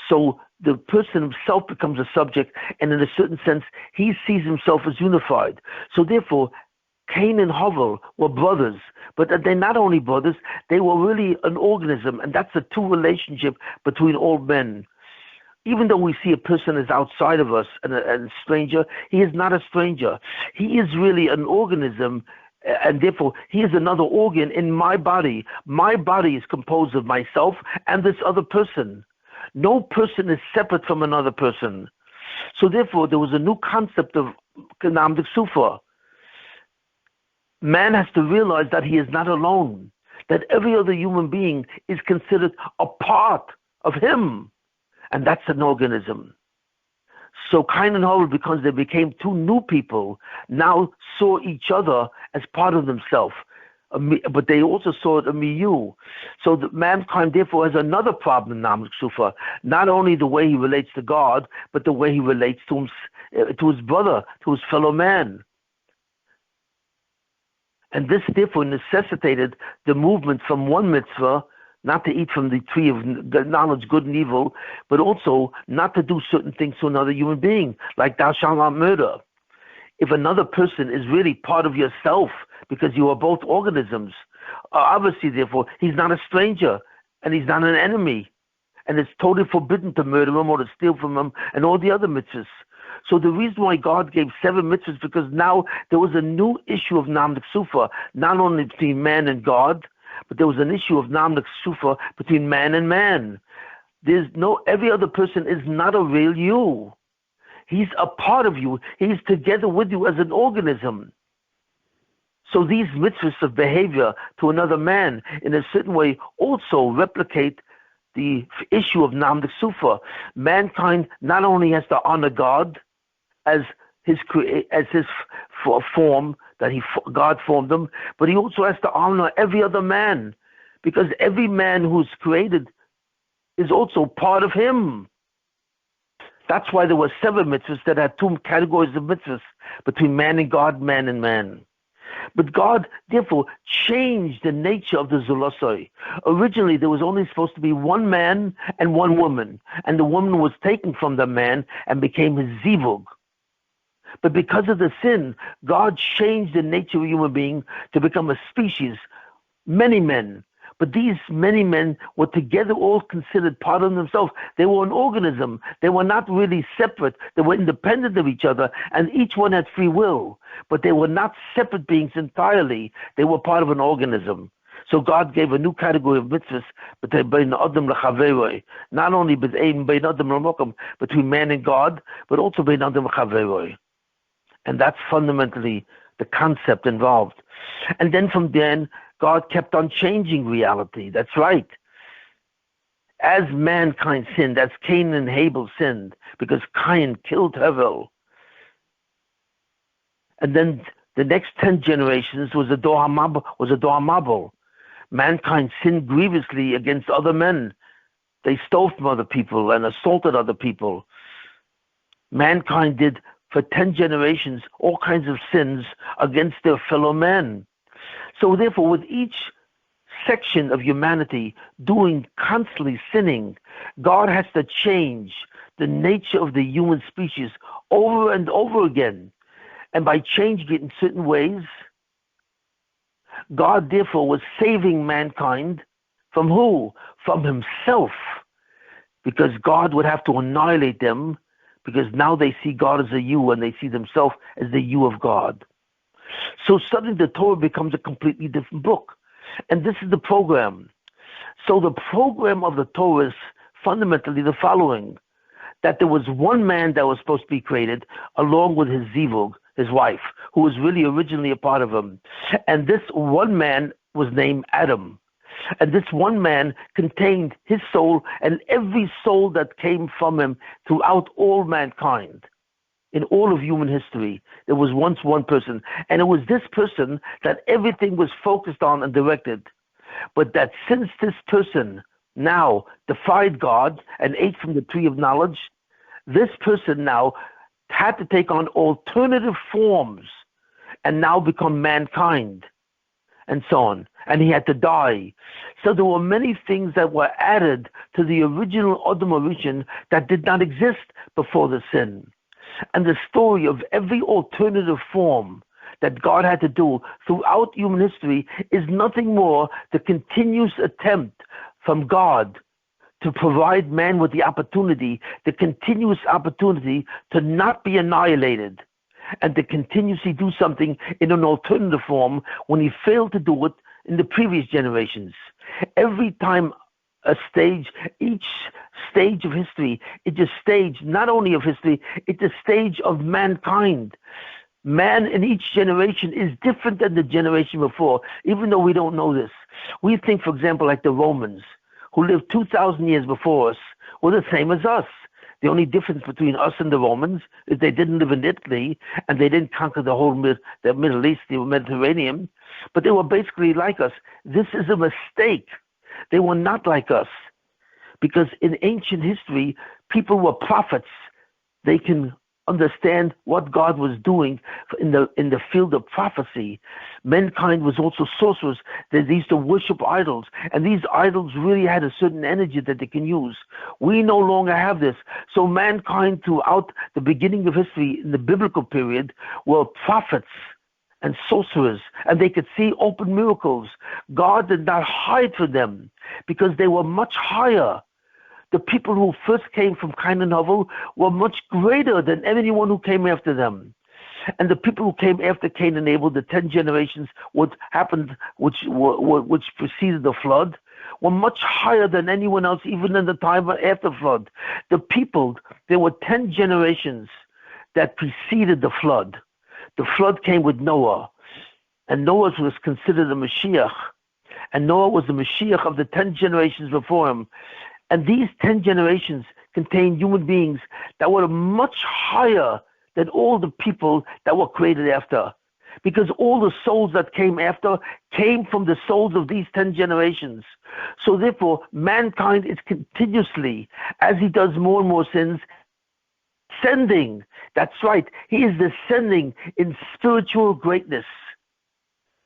So the person himself becomes a subject, and in a certain sense, he sees himself as unified. So therefore, Cain and Havel were brothers, but they're not only brothers, they were really an organism, and that's a 2 relationship between all men. Even though we see a person as outside of us and a stranger, he is not a stranger. He is really an organism, and therefore he is another organ in my body. My body is composed of myself and this other person. No person is separate from another person. So therefore there was a new concept of Namsufa. Man has to realize that he is not alone, that every other human being is considered a part of him, and that's an organism. So Cain and Abel, because they became 2 new people, now saw each other as part of themselves, but they also saw it a me you. So that mankind therefore has another problem in Namsufa, not only the way he relates to God, but the way he relates to his brother, to his fellow man. And this therefore necessitated the movement from one mitzvah, not to eat from the tree of knowledge, good and evil, but also not to do certain things to another human being, like thou shalt not murder. If another person is really part of yourself, because you are both organisms, obviously therefore he's not a stranger, and he's not an enemy, and it's totally forbidden to murder him or to steal from him and all the other mitzvahs. So the reason why God gave 7 mitzvahs, because now there was a new issue of Namsufa, not only between man and God, but there was an issue of Namsufa between man and man. Every other person is not a real you. He's a part of you. He's together with you as an organism. So these mitzvahs of behavior to another man in a certain way also replicate the issue of Namsufa. Mankind not only has to honor God as his form that God formed him, but he also has to honor every other man, because every man who's created is also part of him. That's why there were 7 mitzvahs that had 2 categories of mitzvahs between man and God, man and man. But God, therefore, changed the nature of the Zulosoi. Originally, there was only supposed to be 1 man and 1 woman, and the woman was taken from the man and became his zivug. But because of the sin, God changed the nature of a human being to become a species, many men. But these many men were together, all considered part of themselves. They were an organism. They were not really separate. They were independent of each other, and each one had free will. But they were not separate beings entirely. They were part of an organism. So God gave a new category of mitzvahs not only between man and God, but also and that's fundamentally the concept involved. And then from then, God kept on changing reality. That's right. As mankind sinned, as Cain and Abel sinned, because Cain killed Abel. And then the next 10 generations was a Dor HaMabul. Mankind sinned grievously against other men. They stole from other people and assaulted other people. Mankind did for 10 generations all kinds of sins against their fellow men. So therefore, with each section of humanity doing constantly sinning, God has to change the nature of the human species over and over again. And by changing it in certain ways, God therefore was saving mankind from who? From himself. Because God would have to annihilate them, because now they see God as a you and they see themselves as the you of God. So suddenly the Torah becomes a completely different book. And this is the program. So the program of the Torah is fundamentally the following: that there was one man that was supposed to be created along with his zivug, his wife, who was really originally a part of him. And this one man was named Adam. And this one man contained his soul and every soul that came from him throughout all mankind. In all of human history, there was once one person. And it was this person that everything was focused on and directed. But that since this person now defied God and ate from the tree of knowledge, this person now had to take on alternative forms and now become mankind and so on. And he had to die. So there were many things that were added to the original Adam Rishon that did not exist before the sin. And the story of every alternative form that God had to do throughout human history is nothing more the continuous attempt from God to provide man with the opportunity, the continuous opportunity to not be annihilated and to continuously do something in an alternative form when he failed to do it in the previous generations. Every time each stage of history, it's a stage not only of history, it's a stage of mankind. Man in each generation is different than the generation before, even though we don't know this. We think, for example, like the Romans, who lived 2,000 years before us, were the same as us. The only difference between us and the Romans is they didn't live in Italy and they didn't conquer the whole the Middle East, the Mediterranean, but they were basically like us. This is a mistake. They were not like us, because in ancient history, people were prophets. They can understand what God was doing in the field of prophecy. Mankind was also sorcerers. They used to worship idols, and these idols really had a certain energy that they can use. We no longer have this. So mankind throughout the beginning of history in the biblical period were prophets and sorcerers, and they could see open miracles. God did not hide from them because they were much higher. The people who first came from Cain and Abel were much greater than anyone who came after them. And the people who came after Cain and Abel, the 10 generations, what happened, which preceded the flood, were much higher than anyone else, even in the time after flood. The people, there were 10 generations that preceded the flood. The flood came with Noah, and Noah was considered a Mashiach, and Noah was the Mashiach of the 10 generations before him. And these 10 generations contained human beings that were much higher than all the people that were created after. Because all the souls that came after came from the souls of these 10 generations. So therefore, mankind is continuously, as he does more and more sins, ascending. That's right. He is descending in spiritual greatness.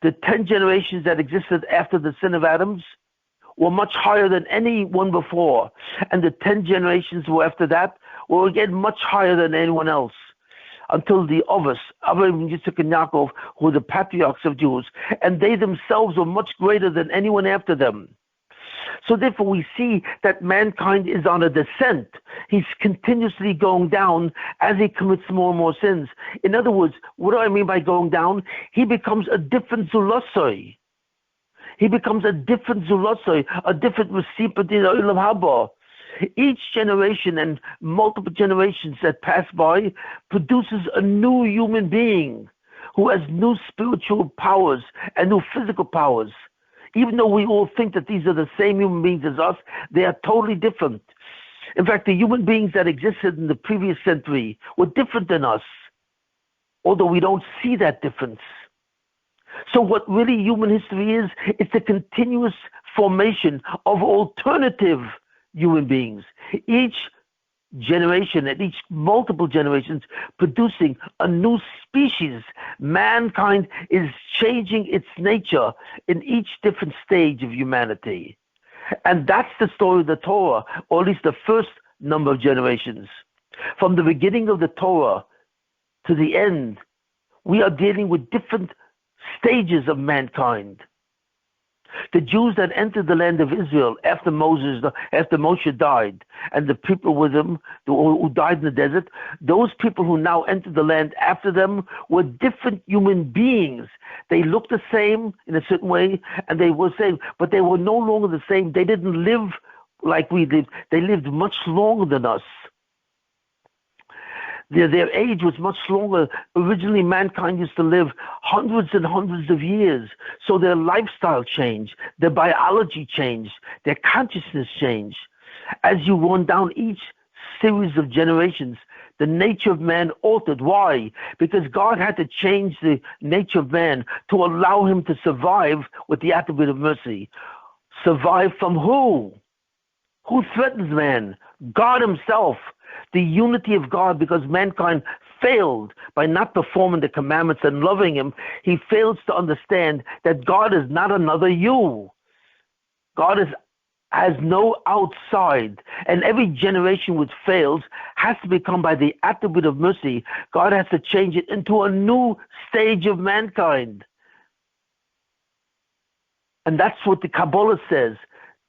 The 10 generations that existed after the sin of Adam's were much higher than any one before. And the 10 generations who after that were again much higher than anyone else. Until the Avos, Abraham, Yitzchak, and Yaakov, who were the patriarchs of Jews, and they themselves were much greater than anyone after them. So therefore we see that mankind is on a descent. He's continuously going down as he commits more and more sins. In other words, what do I mean by going down? He becomes a different Zulosoi. He becomes a different Zulosoi, a different recipient in Olam Haba. Each generation and multiple generations that pass by produces a new human being who has new spiritual powers and new physical powers. Even though we all think that these are the same human beings as us, they are totally different. In fact, the human beings that existed in the previous century were different than us, although we don't see that difference. So what really human history is, it's a continuous formation of alternative human beings. Each generation and each multiple generations producing a new species. Mankind is changing its nature in each different stage of humanity. And that's the story of the Torah, or at least the first number of generations. From the beginning of the Torah to the end, we are dealing with different stages of mankind. The Jews that entered the land of Israel after Moshe died, and the people with him who died in the desert, those people who now entered the land after them were different human beings. They looked the same in a certain way, and they were the same, but they were no longer the same. They didn't live like we lived. They lived much longer than us. Their age was much longer. Originally, mankind used to live hundreds and hundreds of years. So their lifestyle changed, their biology changed, their consciousness changed. As you run down each series of generations, the nature of man altered. Why? Because God had to change the nature of man to allow him to survive with the attribute of mercy. Survive from who? Who threatens man? God himself. The unity of God, because mankind failed by not performing the commandments and loving him. He fails to understand that God is not another you. God has no outside, and every generation which fails has to become by the attribute of mercy. God has to change it into a new stage of mankind. And that's what the Kabbalah says.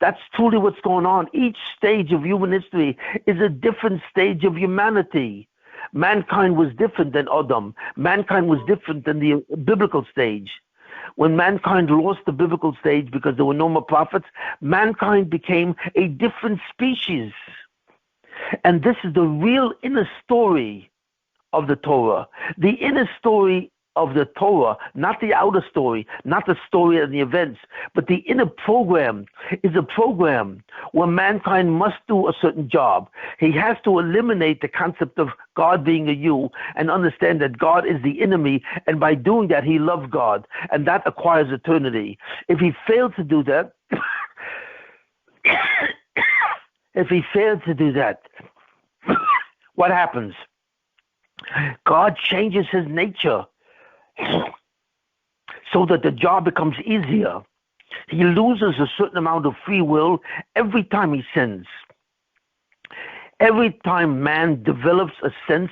That's truly what's going on. Each stage of human history is a different stage of humanity. Mankind was different than Adam. Mankind was different than the biblical stage. When mankind lost the biblical stage because there were no more prophets, mankind became a different species. And this is the real inner story of the Torah. The inner story of the Torah, not the outer story, not the story and the events, but the inner program is a program where mankind must do a certain job. He has to eliminate the concept of God being a you and understand that God is the enemy, and by doing that, he loves God, and that acquires eternity. If he fails to do that, what happens? God changes his nature so that the job becomes easier. He loses a certain amount of free will every time he sins. Every time man develops a sense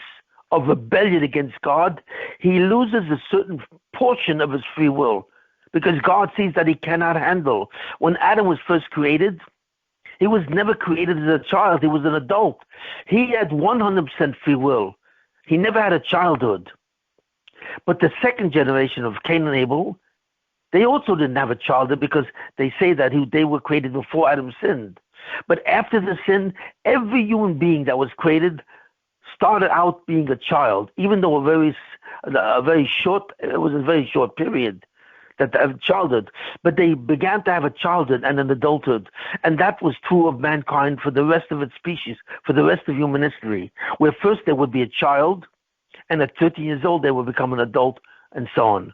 of rebellion against God, he loses a certain portion of his free will because God sees that he cannot handle. When Adam was first created, he was never created as a child. He was an adult. He had 100% free will. He never had a childhood. But the second generation of Cain and Abel, they also didn't have a childhood because they say that they were created before Adam sinned. But after the sin, every human being that was created started out being a child, even though it was a very short period that they have childhood. But they began to have a childhood and an adulthood. And that was true of mankind for the rest of its species, for the rest of human history, where first there would be a child, and at 13 years old, they will become an adult, and so on.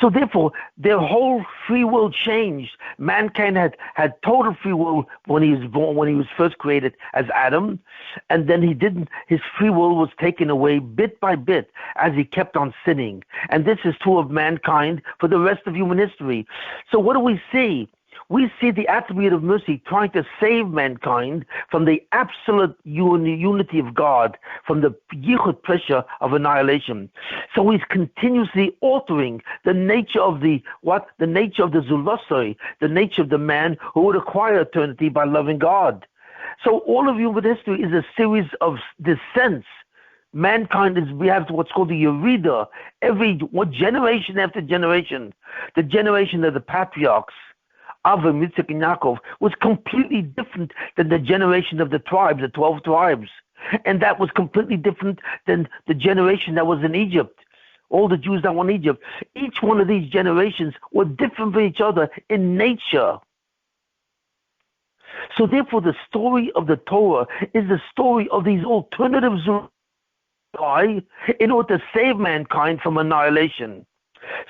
So therefore, their whole free will changed. Mankind had total free will when he was born, when he was first created as Adam, and then his free will was taken away bit by bit as he kept on sinning. And this is true of mankind for the rest of human history. So what do we see? we see the attribute of mercy trying to save mankind from the absolute unity of God, from the yichud pressure of annihilation. So he's continuously altering the nature of the nature of the zulosoi, the nature of the man who would acquire eternity by loving God. So all of human history is a series of descents. Mankind we have what's called the Yerida, generation after generation. The generation of the patriarchs, Avram, Yitzchak, and Yaakov, was completely different than the generation of the tribes, the 12 tribes. And that was completely different than the generation that was in Egypt, all the Jews that were in Egypt. Each one of these generations were different from each other in nature. So therefore, the story of the Torah is the story of these alternatives. Why? In order to save mankind from annihilation,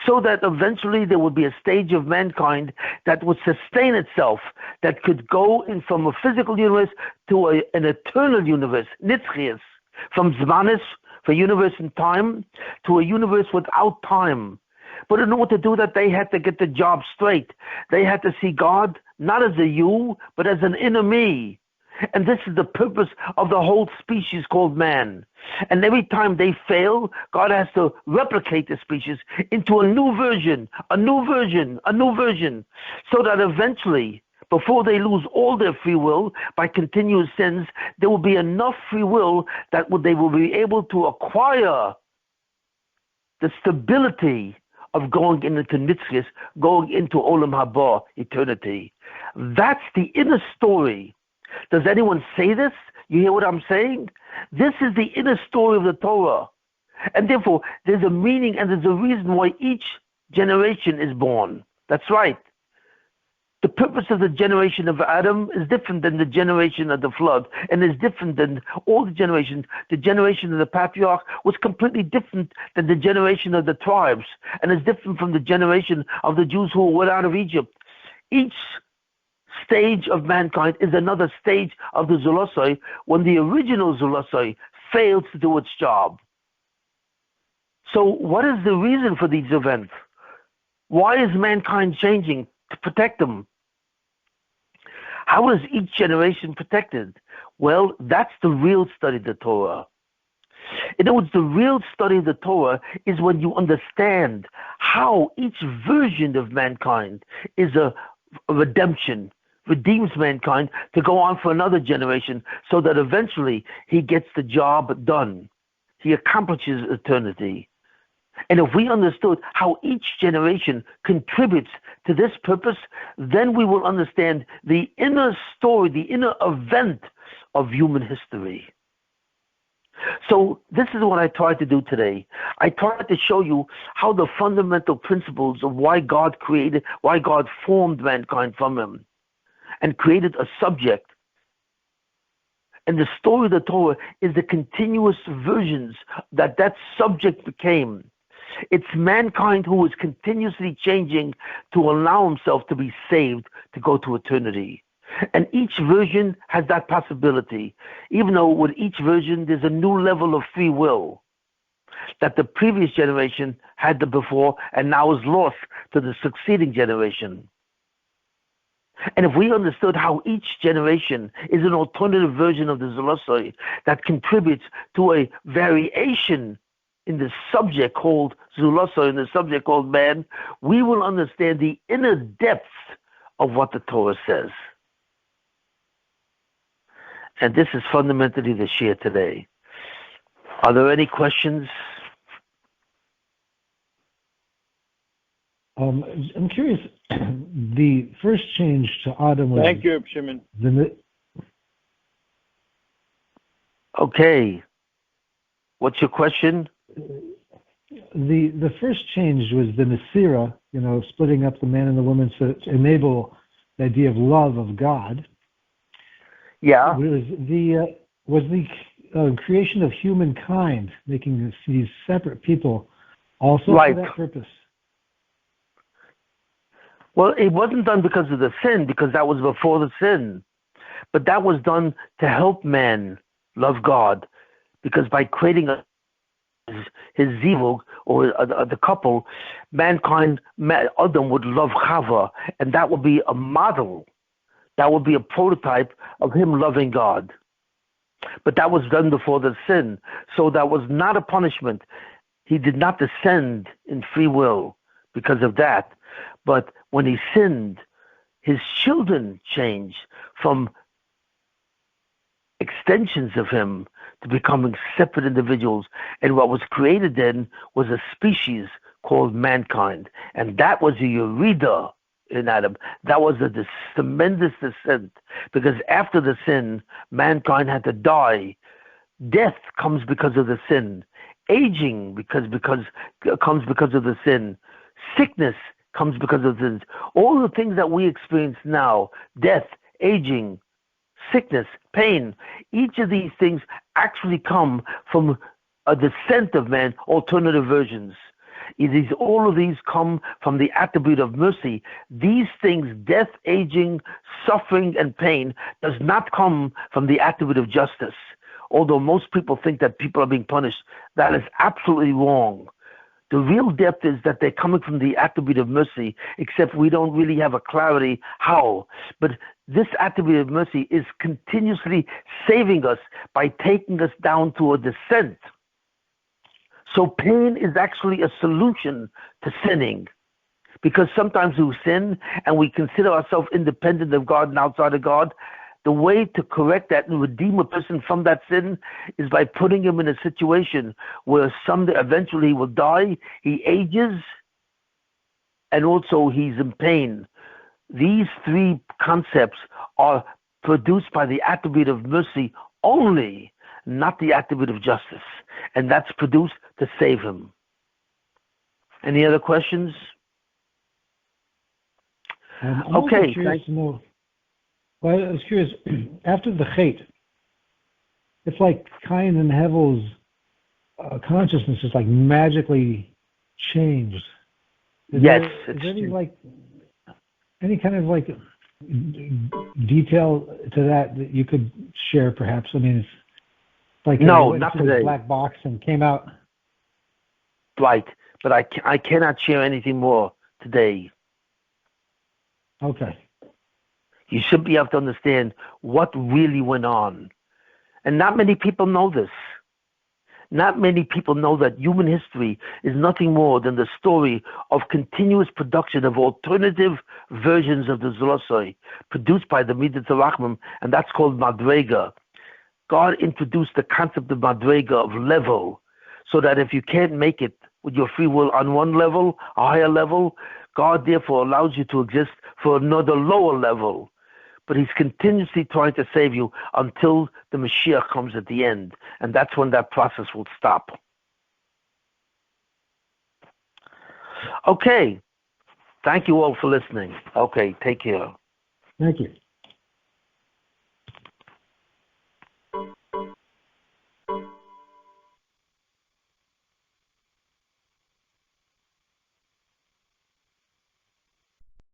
so that eventually there would be a stage of mankind that would sustain itself, that could go in from a physical universe to an eternal universe, nitzchias, from zmanis, for universe and time, to a universe without time. But in order to do that, they had to get the job straight. They had to see God not as a you, but as an inner me. And this is the purpose of the whole species called man. And every time they fail, God has to replicate the species into a new version, so that eventually, before they lose all their free will by continuous sins, there will be enough free will that they will be able to acquire the stability of going into Nitzchis, going into Olam Haba, eternity. That's the inner story. Does anyone say this? You hear what I'm saying? This is the inner story of the Torah. And therefore, there's a meaning and there's a reason why each generation is born. That's right. The purpose of the generation of Adam is different than the generation of the flood, and is different than all the generations. The generation of the patriarch was completely different than the generation of the tribes, and is different from the generation of the Jews who went out of Egypt. Each stage of mankind is another stage of the Zulosai when the original Zulosai fails to do its job. So what is the reason for these events? Why is mankind changing? To protect them. How is each generation protected? Well, that's the real study of the Torah. In other words, the real study of the Torah is when you understand how each version of mankind is a redemption, redeems mankind to go on for another generation, so that eventually he gets the job done. He accomplishes eternity. And if we understood how each generation contributes to this purpose, then we will understand the inner story, the inner event of human history. So this is what I tried to do today. I tried to show you how the fundamental principles of why God formed mankind from him and created a subject. And the story of the Torah is the continuous versions that subject became. It's mankind who is continuously changing to allow himself to be saved, to go to eternity. And each version has that possibility, even though with each version there's a new level of free will that the previous generation had before and now is lost to the succeeding generation. And if we understood how each generation is an alternative version of the Zulosai that contributes to a variation in the subject called Zulosai, in the subject called man, we will understand the inner depths of what the Torah says. And this is fundamentally the shir today. Are there any questions? I'm curious. The first change to Adam was... Thank you, Shimon. Okay. What's your question? The first change was the Nesira, splitting up the man and the woman to enable the idea of love of God. Yeah. It was the creation of humankind, making these separate people, also right. for that purpose. Well, it wasn't done because of the sin, because that was before the sin. But that was done to help man love God, because by creating a his zivug, or the couple, mankind, Adam would love Chava, and that would be a model. That would be a prototype of him loving God. But that was done before the sin, so that was not a punishment. He did not descend in free will because of that. But when he sinned, his children changed from extensions of him to becoming separate individuals. And what was created then was a species called mankind. And that was a Yerida in Adam. That was a tremendous descent. Because after the sin, mankind had to die. Death comes because of the sin. Aging comes because of the sin. Sickness comes because of the sin. All the things that we experience now, death, aging, sickness, pain, each of these things actually come from a descent of man, alternative versions. All of these come from the attribute of mercy. These things, death, aging, suffering, and pain, does not come from the attribute of justice. Although most people think that people are being punished, that is absolutely wrong. The real depth is that they're coming from the attribute of mercy, except we don't really have a clarity how. But this attribute of mercy is continuously saving us by taking us down to a descent. So pain is actually a solution to sinning. Because sometimes we sin and we consider ourselves independent of God and outside of God. The way to correct that and redeem a person from that sin is by putting him in a situation where someday eventually he will die, he ages, and also he's in pain. These three concepts are produced by the attribute of mercy only, not the attribute of justice. And that's produced to save him. Any other questions? I'm Okay. Curious to know. Well, I was curious, after the Chet, it's like Cain and Abel's consciousness is like magically changed. Is there any kind of like detail to that you could share perhaps? I mean, it's like no, not today. A black box and came out. Right, but I cannot share anything more today. Okay. You should be able to understand what really went on. And not many people know this. Not many people know that human history is nothing more than the story of continuous production of alternative versions of the Zolosoi, produced by the Midat Rachmim, and that's called Madrega. God introduced the concept of Madrega, of level, so that if you can't make it with your free will on one level, a higher level, God therefore allows you to exist for another lower level. But he's continuously trying to save you until the Mashiach comes at the end. And that's when that process will stop. Okay. Thank you all for listening. Okay, take care. Thank you.